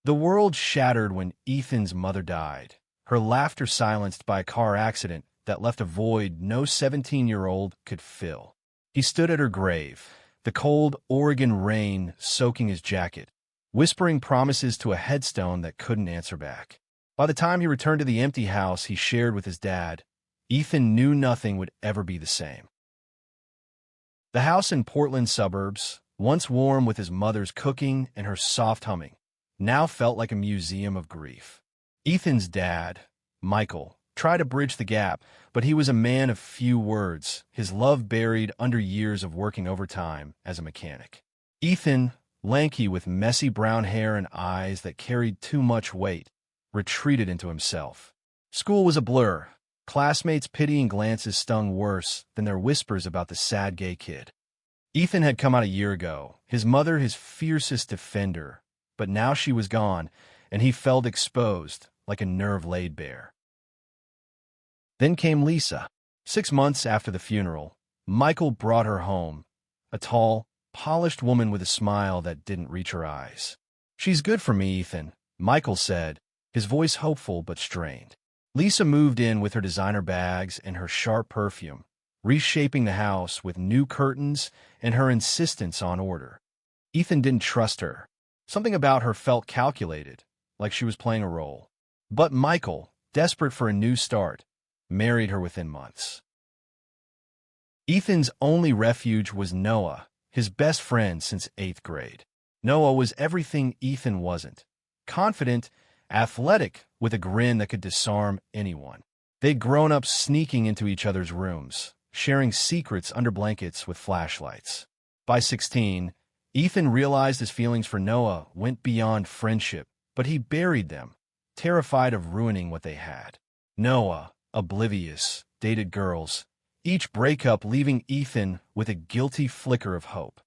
The world shattered when Ethan's mother died, her laughter silenced by a car accident that left a void no 17-year-old could fill. He stood at her grave, the cold Oregon rain soaking his jacket, whispering promises to a headstone that couldn't answer back. By the time he returned to the empty house he shared with his dad, Ethan knew nothing would ever be the same. The house in Portland suburbs, once warm with his mother's cooking and her soft humming, now felt like a museum of grief. Ethan's dad, Michael, tried to bridge the gap, but he was a man of few words, his love buried under years of working overtime as a mechanic. Ethan, lanky with messy brown hair and eyes that carried too much weight, retreated into himself. School was a blur. Classmates' pitying glances stung worse than their whispers about the sad gay kid. Ethan had come out a year ago, his mother his fiercest defender, but now she was gone, and he felt exposed like a nerve laid bare. Then came Lisa. 6 months after the funeral, Michael brought her home, a tall, polished woman with a smile that didn't reach her eyes. "She's good for me, Ethan," Michael said, his voice hopeful but strained. Lisa moved in with her designer bags and her sharp perfume, reshaping the house with new curtains and her insistence on order. Ethan didn't trust her. Something about her felt calculated, like she was playing a role. But Michael, desperate for a new start, married her within months. Ethan's only refuge was Noah, his best friend since 8th grade. Noah was everything Ethan wasn't. Confident, athletic, with a grin that could disarm anyone. They'd grown up sneaking into each other's rooms, sharing secrets under blankets with flashlights. By 16, Ethan realized his feelings for Noah went beyond friendship, but he buried them, terrified of ruining what they had. Noah, oblivious, dated girls, each breakup leaving Ethan with a guilty flicker of hope.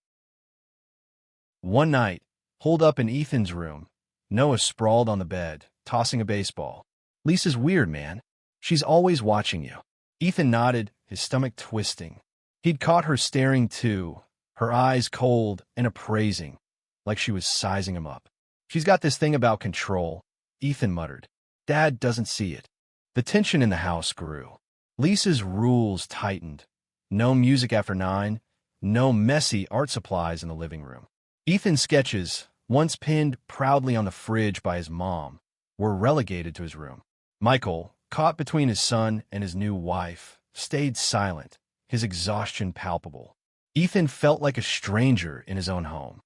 One night, holed up in Ethan's room, Noah sprawled on the bed, tossing a baseball. "Lisa's weird, man. She's always watching you." Ethan nodded, his stomach twisting. He'd caught her staring too, her eyes cold and appraising, like she was sizing him up. "She's got this thing about control," Ethan muttered. "Dad doesn't see it." The tension in the house grew. Lisa's rules tightened. No music after 9, no messy art supplies in the living room. Ethan's sketches, once pinned proudly on the fridge by his mom, were relegated to his room. Michael, caught between his son and his new wife, stayed silent, his exhaustion palpable. Ethan felt like a stranger in his own home.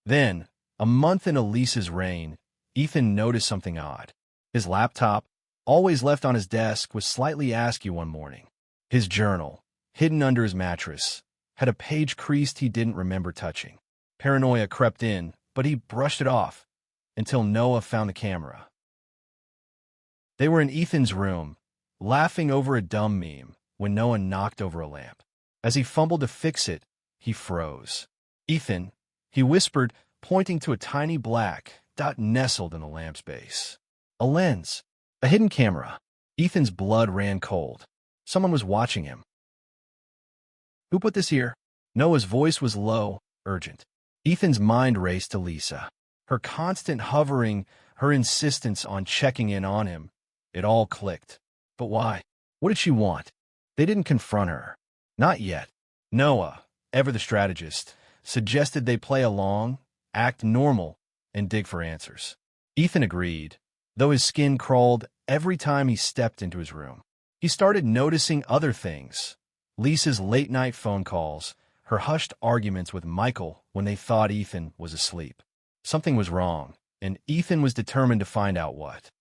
Then, a month into Lisa's reign, Ethan noticed something odd. His laptop, always left on his desk, was slightly askew one morning. His journal, hidden under his mattress, had a page creased he didn't remember touching. Paranoia crept in, but he brushed it off until Noah found the camera. They were in Ethan's room, laughing over a dumb meme, when Noah knocked over a lamp. As he fumbled to fix it, he froze. "Ethan," he whispered, pointing to a tiny black dot nestled in the lamp's base. A lens. A hidden camera. Ethan's blood ran cold. Someone was watching him. "Who put this here?" Noah's voice was low, urgent. Ethan's mind raced to Lisa. Her constant hovering, her insistence on checking in on him. It all clicked. But why? What did she want? They didn't confront her. Not yet. Noah, ever the strategist, suggested they play along, act normal, and dig for answers. Ethan agreed, though his skin crawled every time he stepped into his room. He started noticing other things. Lisa's late-night phone calls, her hushed arguments with Michael when they thought Ethan was asleep. Something was wrong, and Ethan was determined to find out what.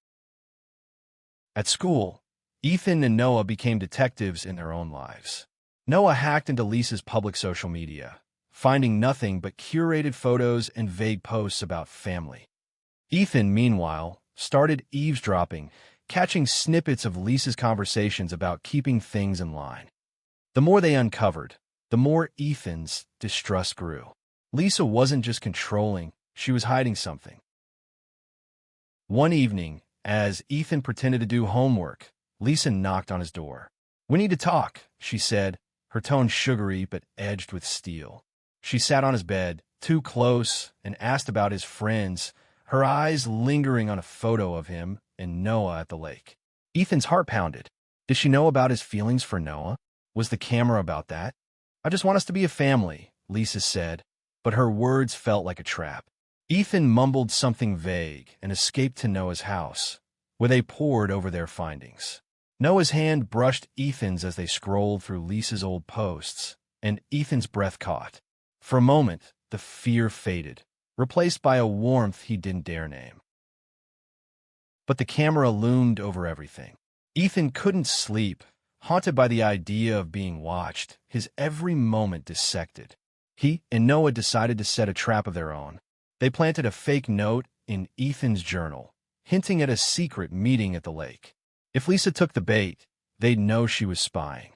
At school, Ethan and Noah became detectives in their own lives. Noah hacked into Lisa's public social media, finding nothing but curated photos and vague posts about family. Ethan, meanwhile, started eavesdropping, catching snippets of Lisa's conversations about keeping things in line. The more they uncovered, the more Ethan's distrust grew. Lisa wasn't just controlling, she was hiding something. One evening, as Ethan pretended to do homework, Lisa knocked on his door. "We need to talk," she said, her tone sugary but edged with steel. She sat on his bed, too close, and asked about his friends, her eyes lingering on a photo of him and Noah at the lake. Ethan's heart pounded. Did she know about his feelings for Noah? Was the camera about that? "I just want us to be a family," Lisa said, but her words felt like a trap. Ethan mumbled something vague and escaped to Noah's house, where they pored over their findings. Noah's hand brushed Ethan's as they scrolled through Lisa's old posts, and Ethan's breath caught. For a moment, the fear faded, replaced by a warmth he didn't dare name. But the camera loomed over everything. Ethan couldn't sleep, haunted by the idea of being watched, his every moment dissected. He and Noah decided to set a trap of their own. They planted a fake note in Ethan's journal, hinting at a secret meeting at the lake. If Lisa took the bait, they'd know she was spying.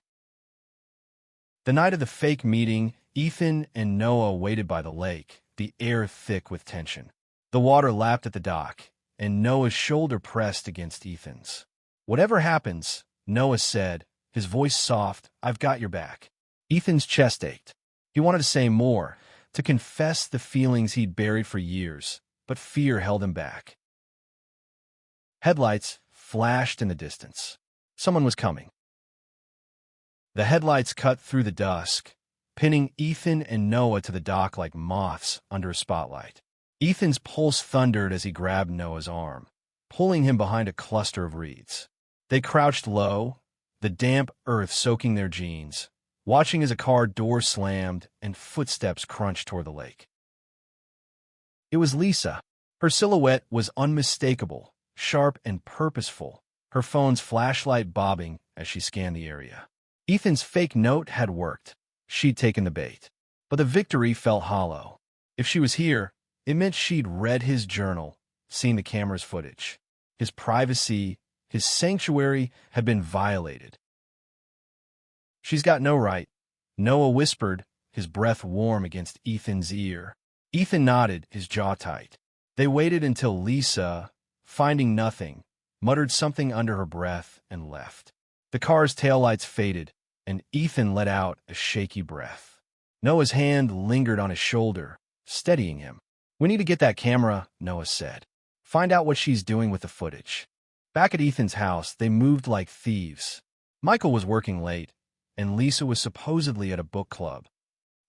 The night of the fake meeting, Ethan and Noah waited by the lake, the air thick with tension. The water lapped at the dock, and Noah's shoulder pressed against Ethan's. "Whatever happens," Noah said, his voice soft, "I've got your back." Ethan's chest ached. He wanted to say more, to confess the feelings he'd buried for years, but fear held him back. Headlights flashed in the distance. Someone was coming. The headlights cut through the dusk, pinning Ethan and Noah to the dock like moths under a spotlight. Ethan's pulse thundered as he grabbed Noah's arm, pulling him behind a cluster of reeds. They crouched low, the damp earth soaking their jeans, watching as a car door slammed and footsteps crunched toward the lake. It was Lisa. Her silhouette was unmistakable, sharp and purposeful, her phone's flashlight bobbing as she scanned the area. Ethan's fake note had worked. She'd taken the bait. But the victory felt hollow. If she was here, it meant she'd read his journal, seen the camera's footage. His privacy, his sanctuary had been violated. "She's got no right," Noah whispered, his breath warm against Ethan's ear. Ethan nodded, his jaw tight. They waited until Lisa, finding nothing, muttered something under her breath and left. The car's taillights faded, and Ethan let out a shaky breath. Noah's hand lingered on his shoulder, steadying him. "We need to get that camera," Noah said. "Find out what she's doing with the footage." Back at Ethan's house, they moved like thieves. Michael was working late, and Lisa was supposedly at a book club.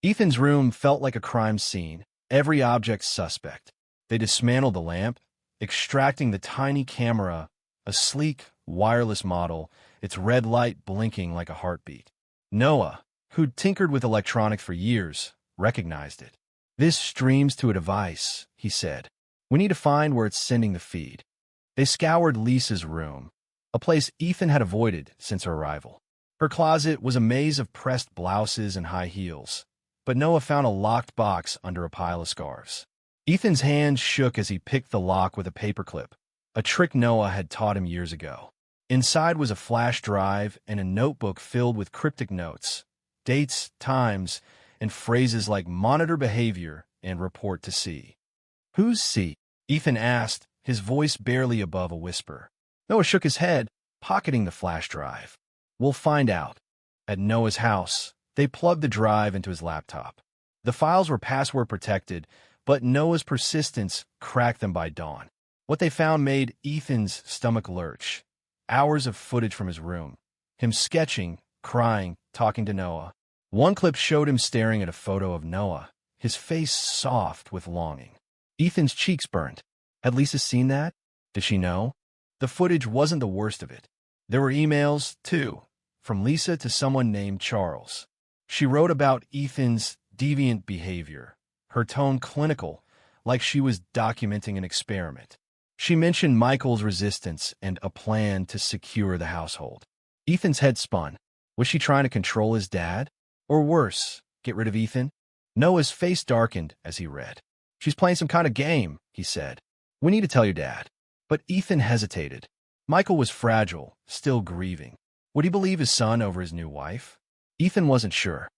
Ethan's room felt like a crime scene, every object suspect. They dismantled the lamp, extracting the tiny camera, a sleek, wireless model, its red light blinking like a heartbeat. Noah, who'd tinkered with electronics for years, recognized it. "This streams to a device," he said. "We need to find where it's sending the feed." They scoured Lisa's room, a place Ethan had avoided since her arrival. Her closet was a maze of pressed blouses and high heels, but Noah found a locked box under a pile of scarves. Ethan's hand shook as he picked the lock with a paperclip, a trick Noah had taught him years ago. Inside was a flash drive and a notebook filled with cryptic notes, dates, times, and phrases like "monitor behavior" and "report to C." "Who's C?" Ethan asked, his voice barely above a whisper. Noah shook his head, pocketing the flash drive. "We'll find out." At Noah's house, they plugged the drive into his laptop. The files were password protected, but Noah's persistence cracked them by dawn. What they found made Ethan's stomach lurch. Hours of footage from his room. Him sketching, crying, talking to Noah. One clip showed him staring at a photo of Noah, his face soft with longing. Ethan's cheeks burned. Had Lisa seen that? Did she know? The footage wasn't the worst of it. There were emails, too, from Lisa to someone named Charles. She wrote about Ethan's deviant behavior, her tone clinical, like she was documenting an experiment. She mentioned Michael's resistance and a plan to secure the household. Ethan's head spun. Was she trying to control his dad? Or worse, get rid of Ethan? Noah's face darkened as he read. "She's playing some kind of game," he said. "We need to tell your dad." But Ethan hesitated. Michael was fragile, still grieving. Would he believe his son over his new wife? Ethan wasn't sure.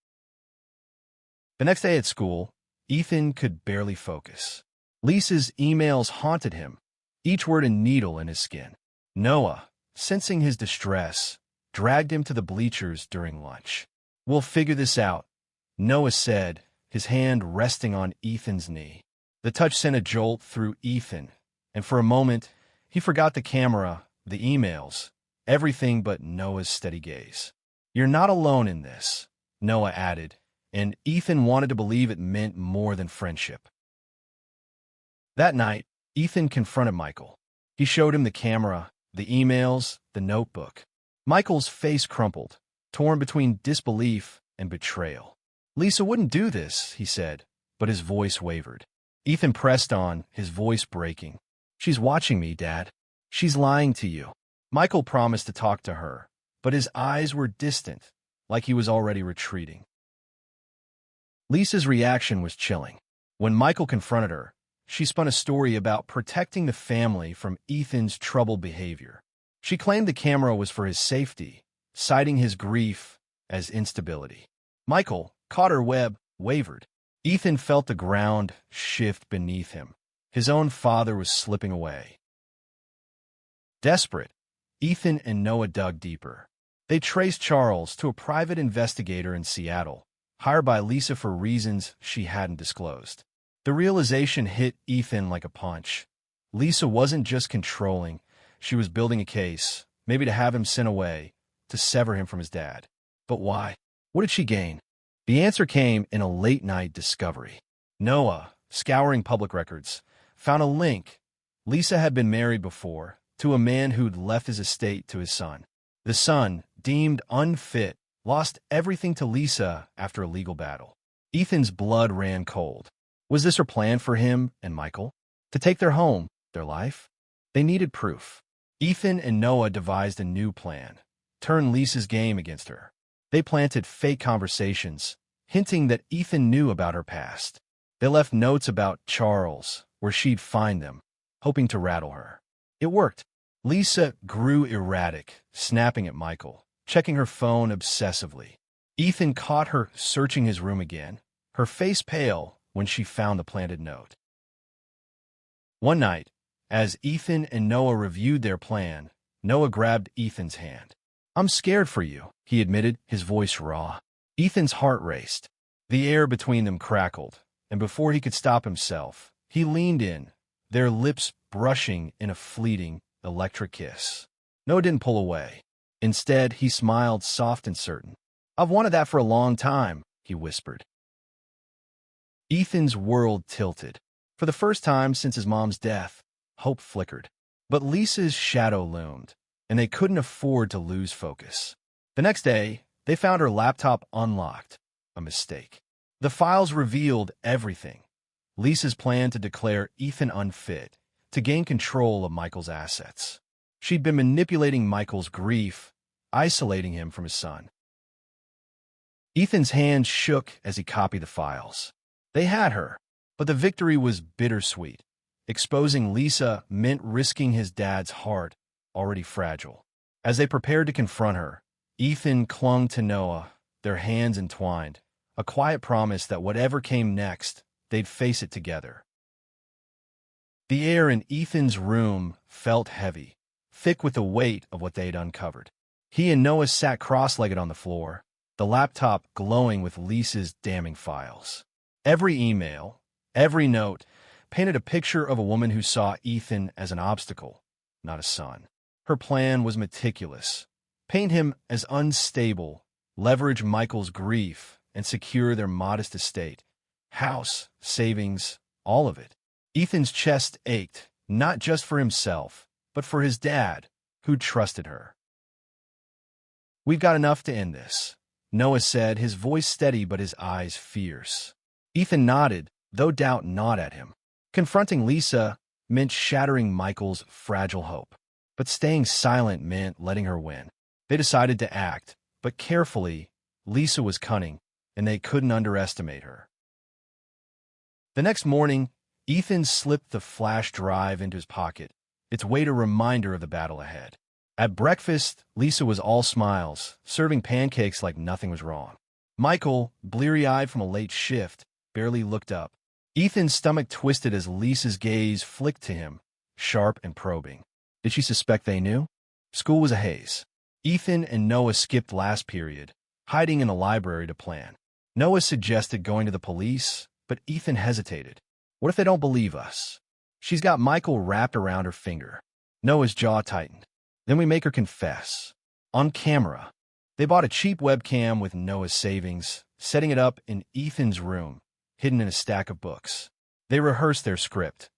The next day at school, Ethan could barely focus. Lisa's emails haunted him, each word a needle in his skin. Noah, sensing his distress, dragged him to the bleachers during lunch. "We'll figure this out," Noah said, his hand resting on Ethan's knee. The touch sent a jolt through Ethan, and for a moment, he forgot the camera, the emails, everything but Noah's steady gaze. "You're not alone in this," Noah added, and Ethan wanted to believe it meant more than friendship. That night, Ethan confronted Michael. He showed him the camera, the emails, the notebook. Michael's face crumpled, torn between disbelief and betrayal. "Lisa wouldn't do this," he said, but his voice wavered. Ethan pressed on, his voice breaking. "She's watching me, Dad. She's lying to you." Michael promised to talk to her, but his eyes were distant, like he was already retreating. Lisa's reaction was chilling. When Michael confronted her, she spun a story about protecting the family from Ethan's troubled behavior. She claimed the camera was for his safety, citing his grief as instability. Michael, caught her web, wavered. Ethan felt the ground shift beneath him. His own father was slipping away. Desperate, Ethan and Noah dug deeper. They traced Charles to a private investigator in Seattle, hired by Lisa for reasons she hadn't disclosed. The realization hit Ethan like a punch. Lisa wasn't just controlling, she was building a case, maybe to have him sent away, to sever him from his dad. But why? What did she gain? The answer came in a late-night discovery. Noah, scouring public records, found a link. Lisa had been married before, to a man who'd left his estate to his son. The son, deemed unfit, lost everything to Lisa after a legal battle. Ethan's blood ran cold. Was this her plan for him and Michael? To take their home, their life? They needed proof. Ethan and Noah devised a new plan. Turn Lisa's game against her. They planted fake conversations, hinting that Ethan knew about her past. They left notes about Charles, where she'd find them, hoping to rattle her. It worked. Lisa grew erratic, snapping at Michael, checking her phone obsessively. Ethan caught her searching his room again, her face pale when she found the planted note. One night, as Ethan and Noah reviewed their plan, Noah grabbed Ethan's hand. "I'm scared for you," he admitted, his voice raw. Ethan's heart raced. The air between them crackled, and before he could stop himself, he leaned in, their lips brushing in a fleeting, electric kiss. Noah didn't pull away. Instead, he smiled soft and certain. "I've wanted that for a long time," he whispered. Ethan's world tilted. For the first time since his mom's death, hope flickered. But Lisa's shadow loomed, and they couldn't afford to lose focus. The next day, they found her laptop unlocked. A mistake. The files revealed everything. Lisa's plan to declare Ethan unfit, to gain control of Michael's assets. She'd been manipulating Michael's grief, isolating him from his son. Ethan's hands shook as he copied the files. They had her, but the victory was bittersweet. Exposing Lisa meant risking his dad's heart, already fragile. As they prepared to confront her, Ethan clung to Noah, their hands entwined, a quiet promise that whatever came next, they'd face it together. The air in Ethan's room felt heavy, thick with the weight of what they'd uncovered. He and Noah sat cross-legged on the floor, the laptop glowing with Lisa's damning files. Every email, every note, painted a picture of a woman who saw Ethan as an obstacle, not a son. Her plan was meticulous. Paint him as unstable, leverage Michael's grief, and secure their modest estate. House, savings, all of it. Ethan's chest ached, not just for himself, but for his dad, who trusted her. "We've got enough to end this," Noah said, his voice steady but his eyes fierce. Ethan nodded, though doubt gnawed at him. Confronting Lisa meant shattering Michael's fragile hope, but staying silent meant letting her win. They decided to act, but carefully. Lisa was cunning, and they couldn't underestimate her. The next morning, Ethan slipped the flash drive into his pocket, its weight a reminder of the battle ahead. At breakfast, Lisa was all smiles, serving pancakes like nothing was wrong. Michael, bleary-eyed from a late shift, barely looked up. Ethan's stomach twisted as Lisa's gaze flicked to him, sharp and probing. Did she suspect they knew? School was a haze. Ethan and Noah skipped last period, hiding in the library to plan. Noah suggested going to the police, but Ethan hesitated. What if they don't believe us? She's got Michael wrapped around her finger. Noah's jaw tightened. Then we make her confess. On camera. They bought a cheap webcam with Noah's savings, setting it up in Ethan's room, hidden in a stack of books. They rehearsed their script.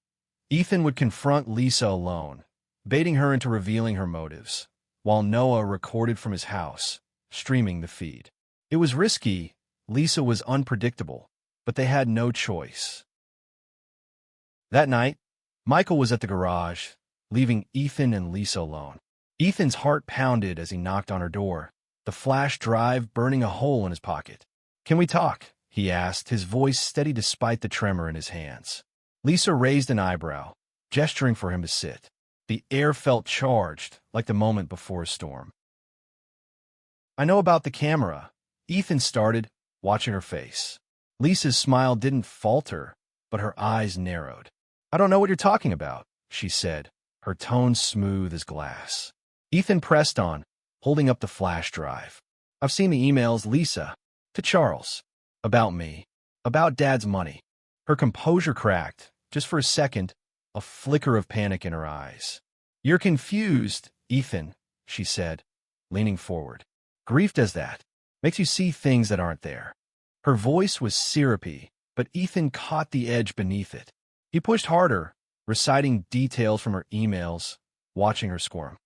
Ethan would confront Lisa alone, baiting her into revealing her motives, while Noah recorded from his house, streaming the feed. It was risky. Lisa was unpredictable, but they had no choice. That night, Michael was at the garage, leaving Ethan and Lisa alone. Ethan's heart pounded as he knocked on her door, the flash drive burning a hole in his pocket. "Can we talk?" he asked, his voice steady despite the tremor in his hands. Lisa raised an eyebrow, gesturing for him to sit. The air felt charged, like the moment before a storm. "I know about the camera," Ethan started, watching her face. Lisa's smile didn't falter, but her eyes narrowed. "I don't know what you're talking about," she said, her tone smooth as glass. Ethan pressed on, holding up the flash drive. "I've seen the emails, Lisa. To Charles. About me. About Dad's money." Her composure cracked, just for a second, a flicker of panic in her eyes. "You're confused, Ethan," she said, leaning forward. "Grief does that. Makes you see things that aren't there." Her voice was syrupy, but Ethan caught the edge beneath it. He pushed harder, reciting details from her emails, watching her squirm.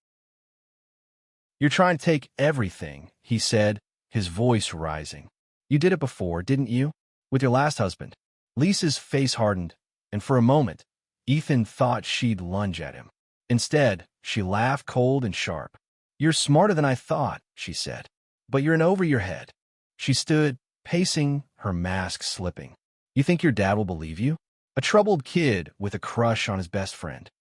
"You're trying to take everything," he said, his voice rising. "You did it before, didn't you? With your last husband." Lisa's face hardened, and for a moment, Ethan thought she'd lunge at him. Instead, she laughed cold and sharp. "You're smarter than I thought," she said. "But you're in over your head." She stood, pacing, her mask slipping. "You think your dad will believe you? A troubled kid with a crush on his best friend."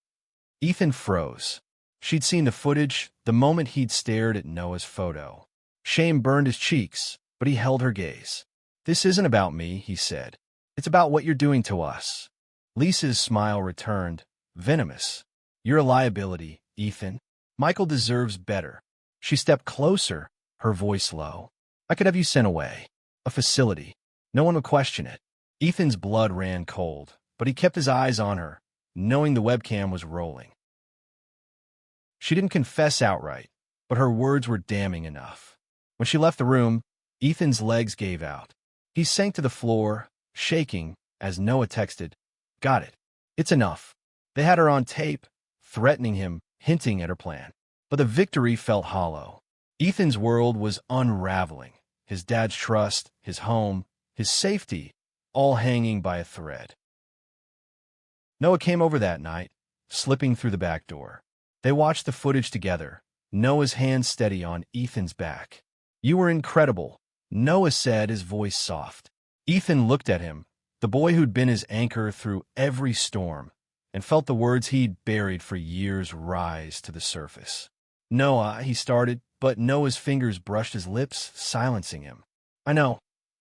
Ethan froze. She'd seen the footage the moment he'd stared at Noah's photo. Shame burned his cheeks, but he held her gaze. "This isn't about me," he said. "It's about what you're doing to us." Lisa's smile returned, venomous. "You're a liability, Ethan. Michael deserves better." She stepped closer, her voice low. "I could have you sent away. A facility. No one would question it." Ethan's blood ran cold, but he kept his eyes on her, knowing the webcam was rolling. She didn't confess outright, but her words were damning enough. When she left the room, Ethan's legs gave out. He sank to the floor, shaking, as Noah texted, "Got it. It's enough." They had her on tape, threatening him, hinting at her plan. But the victory felt hollow. Ethan's world was unraveling, his dad's trust, his home, his safety, all hanging by a thread. Noah came over that night, slipping through the back door. They watched the footage together, Noah's hand steady on Ethan's back. "You were incredible," Noah said, his voice soft. Ethan looked at him, the boy who'd been his anchor through every storm, and felt the words he'd buried for years rise to the surface. "Noah," he started, but Noah's fingers brushed his lips, silencing him. "I know,"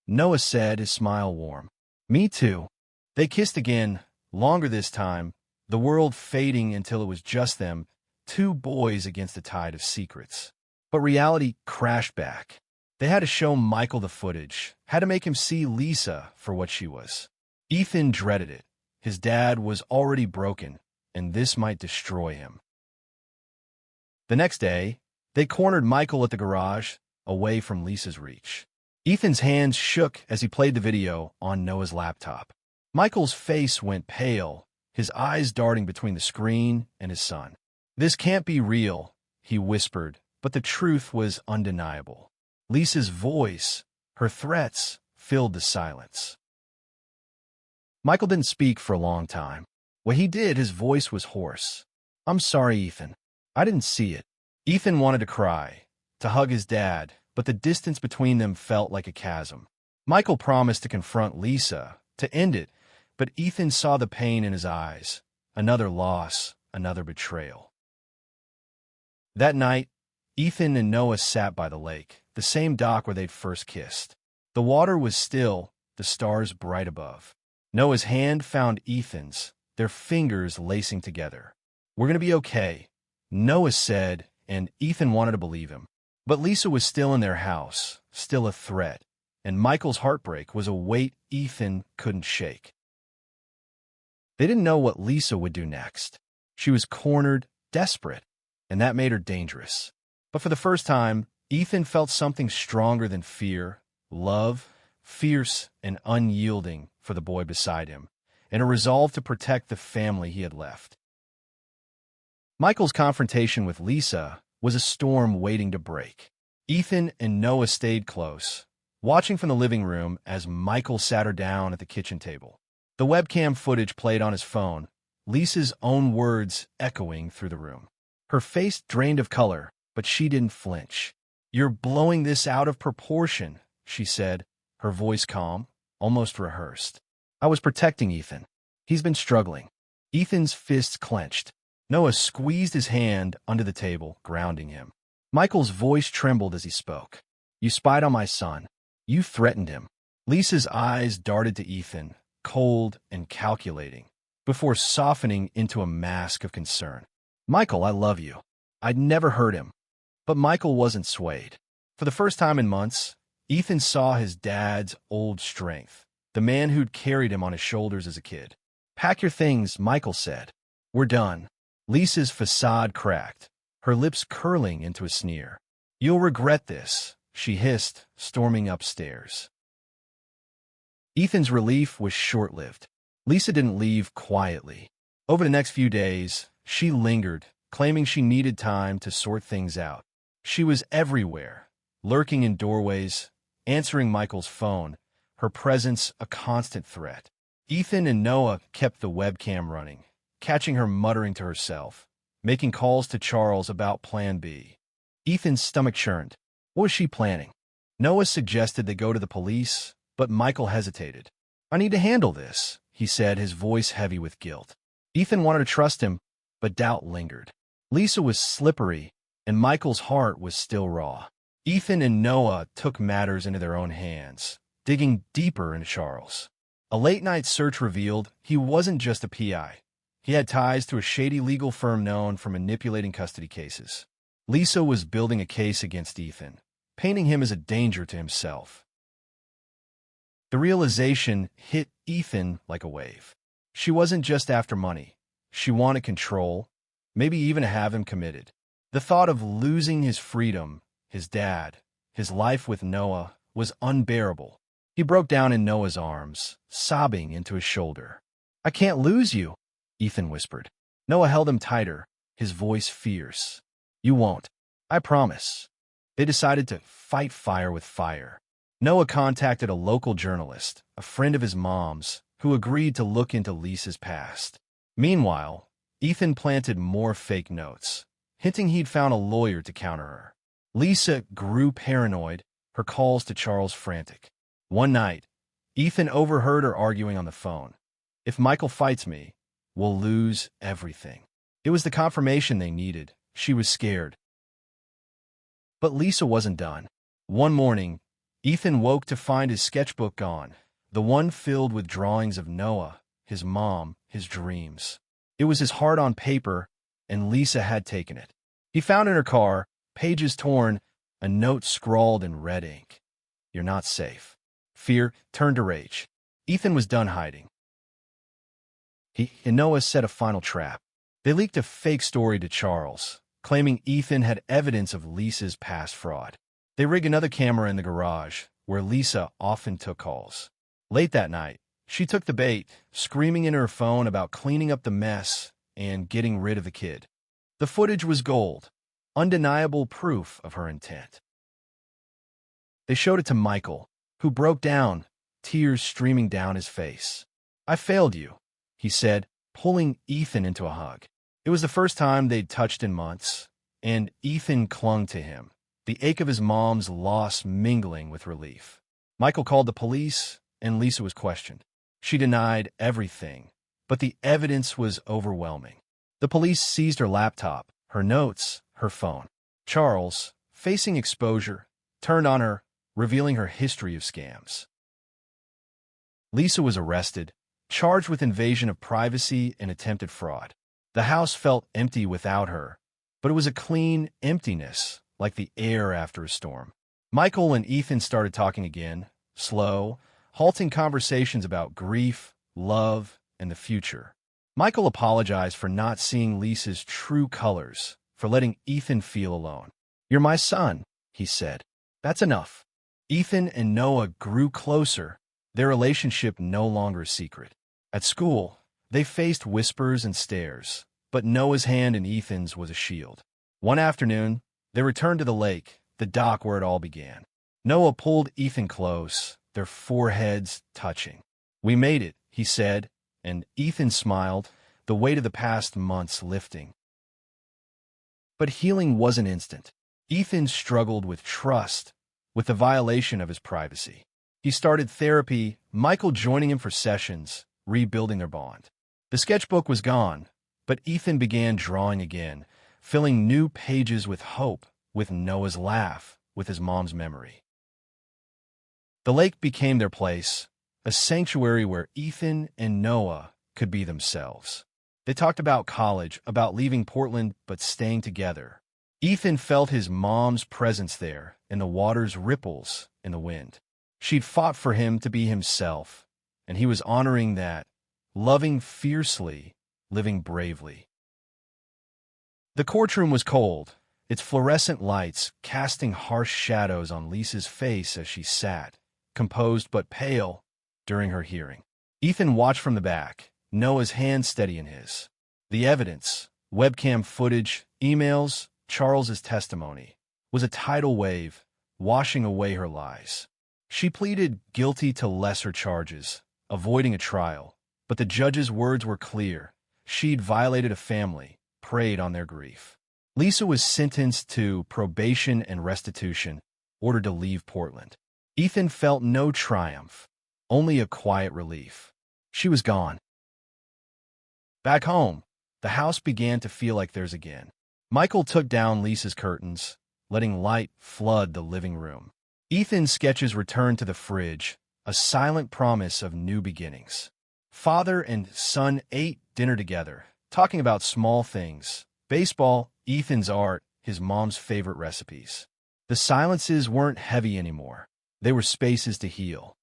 Noah said, his smile warm. "Me too." They kissed again, longer this time, the world fading until it was just them, two boys against a tide of secrets. But reality crashed back. They had to show Michael the footage, had to make him see Lisa for what she was. Ethan dreaded it. His dad was already broken, and this might destroy him. The next day, they cornered Michael at the garage, away from Lisa's reach. Ethan's hands shook as he played the video on Noah's laptop. Michael's face went pale, his eyes darting between the screen and his son. "This can't be real," he whispered, but the truth was undeniable. Lisa's voice, her threats, filled the silence. Michael didn't speak for a long time. When he did, his voice was hoarse. "I'm sorry, Ethan. I didn't see it." Ethan wanted to cry, to hug his dad, but the distance between them felt like a chasm. Michael promised to confront Lisa, to end it, but Ethan saw the pain in his eyes. Another loss, another betrayal. That night, Ethan and Noah sat by the lake, the same dock where they'd first kissed. The water was still, the stars bright above. Noah's hand found Ethan's, their fingers lacing together. "We're going to be okay," Noah said, and Ethan wanted to believe him. But Lisa was still in their house, still a threat, and Michael's heartbreak was a weight Ethan couldn't shake. They didn't know what Lisa would do next. She was cornered, desperate, and that made her dangerous. But for the first time, Ethan felt something stronger than fear, love, fierce and unyielding for the boy beside him, and a resolve to protect the family he had left. Michael's confrontation with Lisa was a storm waiting to break. Ethan and Noah stayed close, watching from the living room as Michael sat her down at the kitchen table. The webcam footage played on his phone, Lisa's own words echoing through the room. Her face drained of color, but she didn't flinch. "You're blowing this out of proportion," she said, her voice calm, almost rehearsed. "I was protecting Ethan. He's been struggling." Ethan's fists clenched. Noah squeezed his hand under the table, grounding him. Michael's voice trembled as he spoke. "You spied on my son. You threatened him." Lisa's eyes darted to Ethan, cold and calculating, before softening into a mask of concern. "Michael, I love you. I'd never hurt him." But Michael wasn't swayed. For the first time in months, Ethan saw his dad's old strength, the man who'd carried him on his shoulders as a kid. "Pack your things," Michael said. "We're done." Lisa's facade cracked, her lips curling into a sneer. "You'll regret this," she hissed, storming upstairs. Ethan's relief was short-lived. Lisa didn't leave quietly. Over the next few days, she lingered, claiming she needed time to sort things out. She was everywhere, lurking in doorways, answering Michael's phone, her presence a constant threat. Ethan and Noah kept the webcam running, catching her muttering to herself, making calls to Charles about Plan B. Ethan's stomach churned. What was she planning? Noah suggested they go to the police, but Michael hesitated. "I need to handle this," he said, his voice heavy with guilt. Ethan wanted to trust him, but doubt lingered. Lisa was slippery, and Michael's heart was still raw. Ethan and Noah took matters into their own hands, digging deeper into Charles. A late-night search revealed he wasn't just a PI. He had ties to a shady legal firm known for manipulating custody cases. Lisa was building a case against Ethan, painting him as a danger to himself. The realization hit Ethan like a wave. She wasn't just after money. She wanted control, maybe even to have him committed. The thought of losing his freedom, his dad, his life with Noah, was unbearable. He broke down in Noah's arms, sobbing into his shoulder. "I can't lose you," Ethan whispered. Noah held him tighter, his voice fierce. "You won't. I promise." They decided to fight fire with fire. Noah contacted a local journalist, a friend of his mom's, who agreed to look into Lisa's past. Meanwhile, Ethan planted more fake notes, hinting he'd found a lawyer to counter her. Lisa grew paranoid, her calls to Charles frantic. One night, Ethan overheard her arguing on the phone. "If Michael fights me, we'll lose everything." It was the confirmation they needed. She was scared. But Lisa wasn't done. One morning, Ethan woke to find his sketchbook gone, the one filled with drawings of Noah, his mom, his dreams. It was his heart on paper, and Lisa had taken it. He found in her car, pages torn, a note scrawled in red ink. "You're not safe." Fear turned to rage. Ethan was done hiding. He and Noah set a final trap. They leaked a fake story to Charles, claiming Ethan had evidence of Lisa's past fraud. They rigged another camera in the garage, where Lisa often took calls. Late that night, she took the bait, screaming in her phone about cleaning up the mess and getting rid of the kid. The footage was gold, undeniable proof of her intent. They showed it to Michael, who broke down, tears streaming down his face. "I failed you," he said, pulling Ethan into a hug. It was the first time they'd touched in months, and Ethan clung to him, the ache of his mom's loss mingling with relief. Michael called the police, and Lisa was questioned. She denied everything, but the evidence was overwhelming. The police seized her laptop, her notes, her phone. Charles, facing exposure, turned on her, revealing her history of scams. Lisa was arrested, charged with invasion of privacy and attempted fraud. The house felt empty without her, but it was a clean emptiness, like the air after a storm. Michael and Ethan started talking again, slow, halting conversations about grief, love, and the future. Michael apologized for not seeing Lisa's true colors, for letting Ethan feel alone. "You're my son," he said. "That's enough." Ethan and Noah grew closer, their relationship no longer a secret. At school, they faced whispers and stares, but Noah's hand in Ethan's was a shield. One afternoon, they returned to the lake, the dock where it all began. Noah pulled Ethan close, their foreheads touching. "We made it," he said, and Ethan smiled, the weight of the past months lifting. But healing wasn't instant. Ethan struggled with trust, with the violation of his privacy. He started therapy, Michael joining him for sessions, rebuilding their bond. The sketchbook was gone, but Ethan began drawing again, filling new pages with hope, with Noah's laugh, with his mom's memory. The lake became their place, a sanctuary where Ethan and Noah could be themselves. They talked about college, about leaving Portland but staying together. Ethan felt his mom's presence there, in the water's ripples, in the wind. She'd fought for him to be himself, and he was honoring that, loving fiercely, living bravely. The courtroom was cold, its fluorescent lights casting harsh shadows on Lisa's face as she sat, composed but pale, during her hearing. Ethan watched from the back, Noah's hand steady in his. The evidence, webcam footage, emails, Charles's testimony, was a tidal wave, washing away her lies. She pleaded guilty to lesser charges, avoiding a trial, but the judge's words were clear. She'd violated a family, preyed on their grief. Lisa was sentenced to probation and restitution, ordered to leave Portland. Ethan felt no triumph, only a quiet relief. She was gone. Back home, the house began to feel like theirs again. Michael took down Lisa's curtains, letting light flood the living room. Ethan's sketches returned to the fridge, a silent promise of new beginnings. Father and son ate dinner together, talking about small things, baseball, Ethan's art, his mom's favorite recipes. The silences weren't heavy anymore. They were spaces to heal.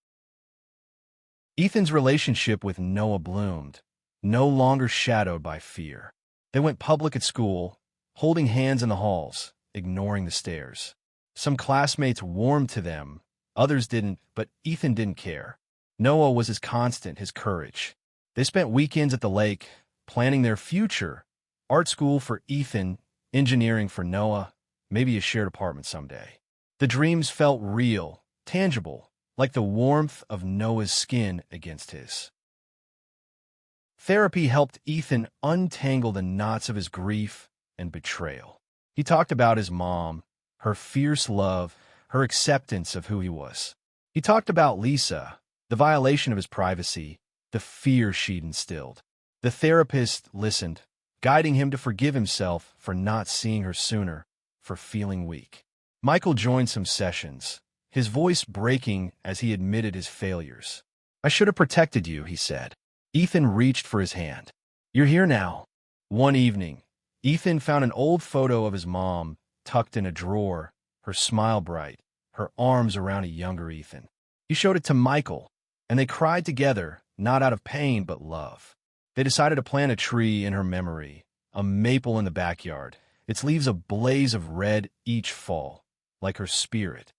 Ethan's relationship with Noah bloomed, no longer shadowed by fear. They went public at school, holding hands in the halls, ignoring the stares. Some classmates warmed to them, others didn't, but Ethan didn't care. Noah was his constant, his courage. They spent weekends at the lake, planning their future. Art school for Ethan, engineering for Noah, maybe a shared apartment someday. The dreams felt real, tangible, like the warmth of Noah's skin against his. Therapy helped Ethan untangle the knots of his grief and betrayal. He talked about his mom, her fierce love, her acceptance of who he was. He talked about Lisa, the violation of his privacy, the fear she'd instilled. The therapist listened, guiding him to forgive himself for not seeing her sooner, for feeling weak. Michael joined some sessions, his voice breaking as he admitted his failures. "I should have protected you," he said. Ethan reached for his hand. "You're here now." One evening, Ethan found an old photo of his mom, tucked in a drawer, her smile bright, her arms around a younger Ethan. He showed it to Michael, and they cried together, not out of pain but love. They decided to plant a tree in her memory, a maple in the backyard, its leaves a blaze of red each fall, like her spirit.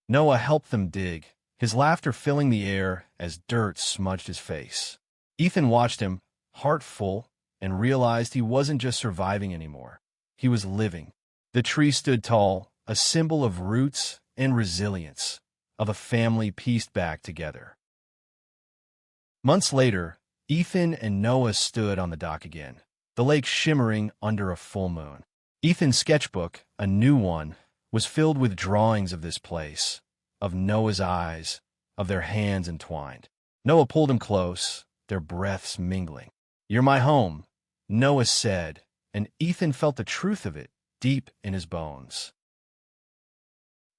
Noah helped them dig, his laughter filling the air as dirt smudged his face. Ethan watched him, heart full, and realized he wasn't just surviving anymore. He was living. The tree stood tall, a symbol of roots and resilience, of a family pieced back together. Months later, Ethan and Noah stood on the dock again, the lake shimmering under a full moon. Ethan's sketchbook, a new one, was filled with drawings of this place, of Noah's eyes, of their hands entwined. Noah pulled him close, their breaths mingling. "You're my home," Noah said, and Ethan felt the truth of it deep in his bones.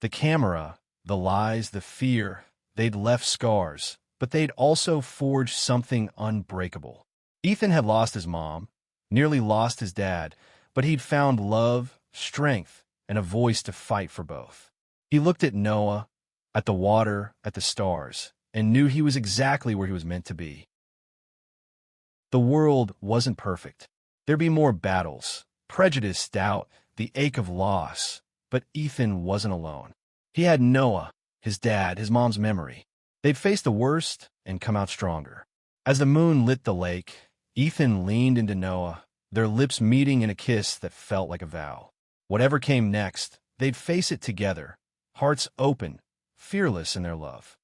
The camera, the lies, the fear, they'd left scars, but they'd also forged something unbreakable. Ethan had lost his mom, nearly lost his dad, but he'd found love, strength, and a voice to fight for both. He looked at Noah, at the water, at the stars, and knew he was exactly where he was meant to be. The world wasn't perfect. There'd be more battles, prejudice, doubt, the ache of loss. But Ethan wasn't alone. He had Noah, his dad, his mom's memory. They'd faced the worst and come out stronger. As the moon lit the lake, Ethan leaned into Noah, their lips meeting in a kiss that felt like a vow. Whatever came next, they'd face it together, hearts open, fearless in their love.